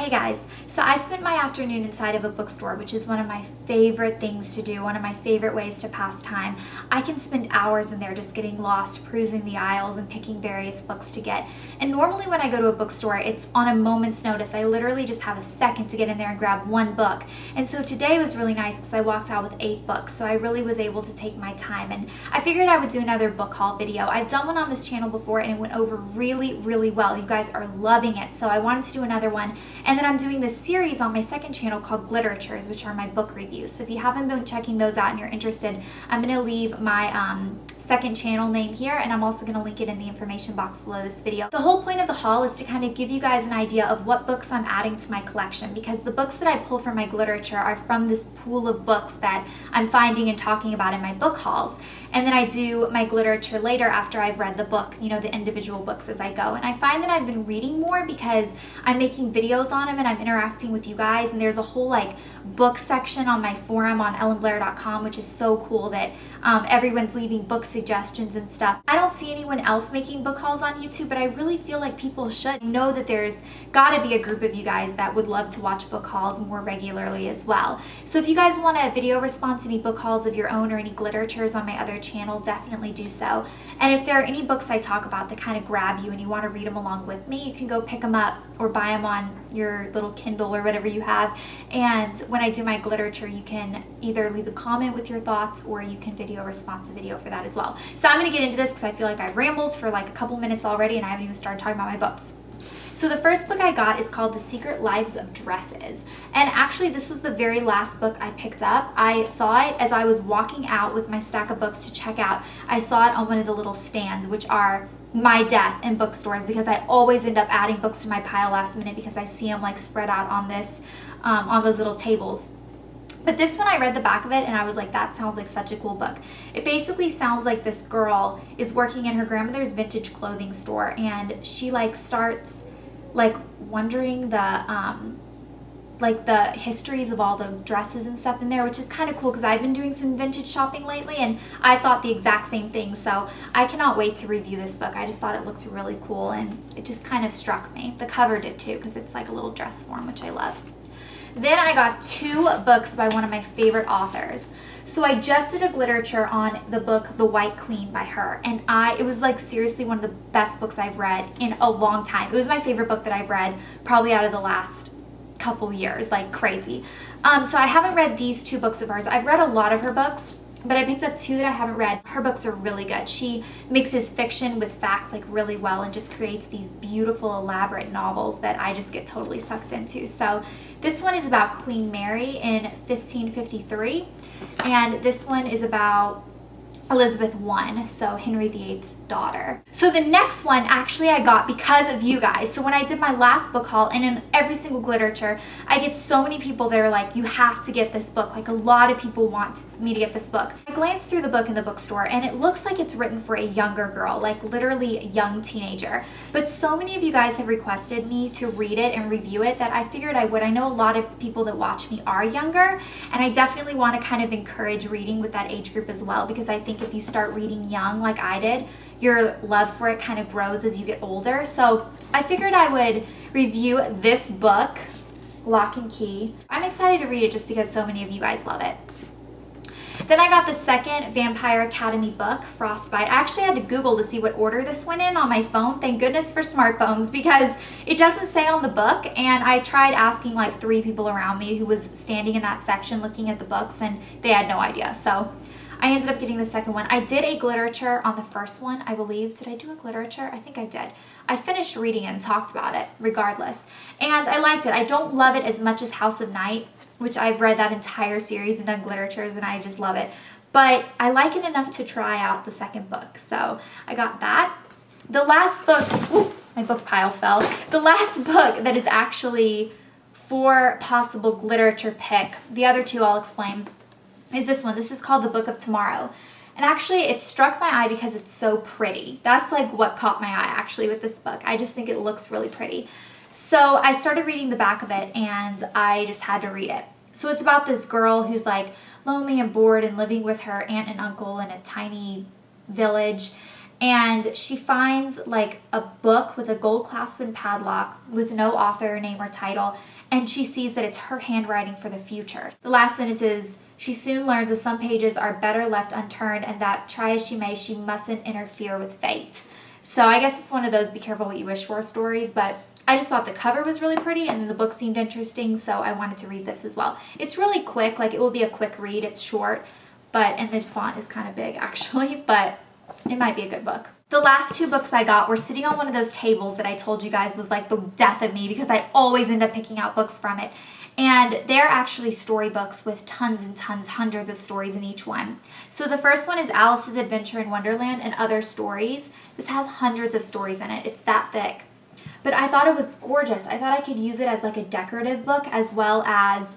Hey guys, so I spent my afternoon inside of a bookstore, which is one of my favorite things to do, one of my favorite ways to pass time. I can spend hours in there just getting lost, perusing the aisles and picking various books to get. And normally when I go to a bookstore, it's on a moment's notice. I literally just have a second to get in there and grab one book. And so today was really nice because I walked out with 8 books, so I really was able to take my time. And I figured I would do another book haul video. I've done one on this channel before and it went over really, really well. You guys are loving it, so I wanted to do another one. And then I'm doing this series on my second channel called Glitteratures, which are my book reviews. So if you haven't been checking those out and you're interested, I'm going to leave my second channel name here, and I'm also going to link it in the information box below this video. The whole point of the haul is to kind of give you guys an idea of what books I'm adding to my collection, because the books that I pull from my Glitterature are from this pool of books that I'm finding and talking about in my book hauls. And then I do my Glitterature later after I've read the book, you know, the individual books as I go. And I find that I've been reading more because I'm making videos on them and I'm interacting with you guys, and there's a whole like book section on my forum on ellenblair.com, which is so cool that everyone's leaving book suggestions and stuff. I don't see anyone else making book hauls on YouTube, but I really feel like people should know that there's gotta be a group of you guys that would love to watch book hauls more regularly as well. So if you guys want a video response, any book hauls of your own or any Glitteratures on my other channel, definitely do so. And if there are any books I talk about that kind of grab you and you want to read them along with me, you can go pick them up or buy them on your little Kindle or whatever you have. And when I do my Glitterature, you can either leave a comment with your thoughts or you can video response a video for that as well. So I'm going to get into this because I feel like I've rambled for like a couple minutes already and I haven't even started talking about my books. So the first book I got is called The Secret Lives of Dresses. And actually this was the very last book I picked up. I saw it as I was walking out with my stack of books to check out. I saw it on one of the little stands, which are my death in bookstores, because I always end up adding books to my pile last minute because I see them like spread out on this, on those little tables. But this one, I read the back of it and I was like, that sounds like such a cool book. It basically sounds like this girl is working in her grandmother's vintage clothing store, and she like starts like wondering the histories of all the dresses and stuff in there, which is kind of cool because I've been doing some vintage shopping lately and I thought the exact same thing. So I cannot wait to review this book. I just thought it looked really cool and it just kind of struck me. The cover did too, because it's like a little dress form, which I love. Then I got 2 books by one of my favorite authors. So I just did a Glitterature on the book The White Queen by her, and it was like seriously one of the best books I've read in a long time. It was my favorite book that I've read probably out of the last couple years, like crazy. So I haven't read these 2 books of hers. I've read a lot of her books, but I picked up 2 that I haven't read. Her books are really good. She mixes fiction with facts like really well and just creates these beautiful, elaborate novels that I just get totally sucked into. So this one is about Queen Mary in 1553, and this one is about Elizabeth I, so Henry VIII's daughter. So the next one actually I got because of you guys. So when I did my last book haul, and in every single Glitterature, I get so many people that are like, you have to get this book. Like a lot of people want me to get this book. I glanced through the book in the bookstore and it looks like it's written for a younger girl, like literally a young teenager. But so many of you guys have requested me to read it and review it that I figured I would. I know a lot of people that watch me are younger, and I definitely want to kind of encourage reading with that age group as well, because I think if you start reading young like I did, your love for it kind of grows as you get older. So I figured I would review this book, Lock and Key. I'm excited to read it just because so many of you guys love it. Then I got the second Vampire Academy book, Frostbite. I actually had to Google to see what order this went in on my phone. Thank goodness for smartphones, because it doesn't say on the book, and I tried asking like 3 people around me who was standing in that section looking at the books, and they had no idea. So I ended up getting the second one. I did a Glitterature on the first one, I believe. Did I do a Glitterature? I think I did. I finished reading it and talked about it regardless. And I liked it. I don't love it as much as House of Night, which I've read that entire series and done Glitteratures and I just love it. But I like it enough to try out the second book. So I got that. The last book, ooh, my book pile fell. The last book that is actually for possible Glitterature pick, the other 2 I'll explain, is this one. This is called The Book of Tomorrow. And actually it struck my eye because it's so pretty. That's like what caught my eye actually with this book. I just think it looks really pretty. So I started reading the back of it and I just had to read it. So it's about this girl who's like lonely and bored and living with her aunt and uncle in a tiny village. and she finds like a book with a gold clasp and padlock with no author name or title, and she sees that it's her handwriting for the future. The last sentence is, she soon learns that some pages are better left unturned and that, try as she may, she mustn't interfere with fate. So I guess it's one of those be careful what you wish for stories, but I just thought the cover was really pretty and then the book seemed interesting, so I wanted to read this as well. It's really quick, like it will be a quick read, it's short, and the font is kind of big actually, but it might be a good book. The last 2 books I got were sitting on one of those tables that I told you guys was like the death of me because I always end up picking out books from it. And they're actually storybooks with tons and tons, hundreds of stories in each one. So the first one is Alice's Adventure in Wonderland and Other Stories. This has hundreds of stories in it. It's that thick. But I thought it was gorgeous. I thought I could use it as like a decorative book as well as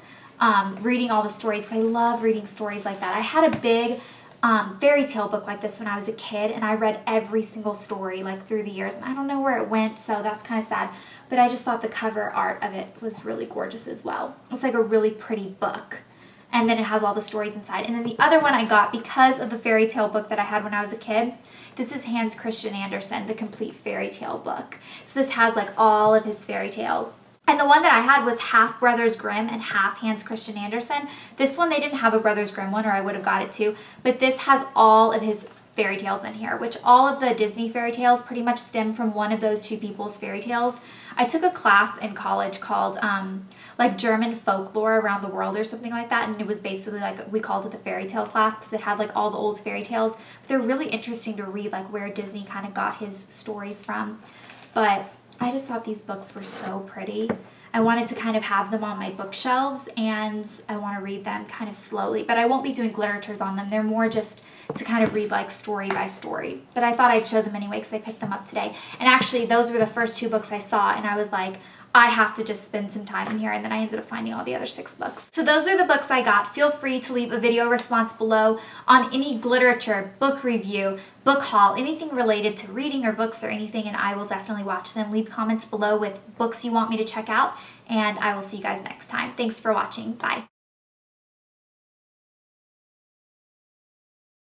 reading all the stories. I love reading stories like that. I had a big fairy tale book like this when I was a kid, and I read every single story like through the years, and I don't know where it went, so that's kind of sad. But I just thought the cover art of it was really gorgeous as well. It's like a really pretty book. And then it has all the stories inside. And then the other one I got because of the fairy tale book that I had when I was a kid. This is Hans Christian Andersen, the complete fairy tale book. So this has like all of his fairy tales. And the one that I had was half Brothers Grimm and half Hans Christian Andersen. This one, they didn't have a Brothers Grimm one, or I would have got it too. But this has all of his fairy tales in here, which all of the Disney fairy tales pretty much stem from one of those 2 people's fairy tales. I took a class in college called like German folklore around the world or something like that, and it was basically like, we called it the fairy tale class because it had like all the old fairy tales. But they're really interesting to read, like where Disney kind of got his stories from. But I just thought these books were so pretty. I wanted to kind of have them on my bookshelves, and I want to read them kind of slowly. But I won't be doing glitteratures on them. They're more just to kind of read like story by story. But I thought I'd show them anyway because I picked them up today. And actually, those were the first 2 books I saw, and I was like, I have to just spend some time in here, and then I ended up finding all the other 6 books. So those are the books I got. Feel free to leave a video response below on any Glitterature, book review, book haul, anything related to reading or books or anything, and I will definitely watch them. Leave comments below with books you want me to check out, and I will see you guys next time. Thanks for watching. Bye.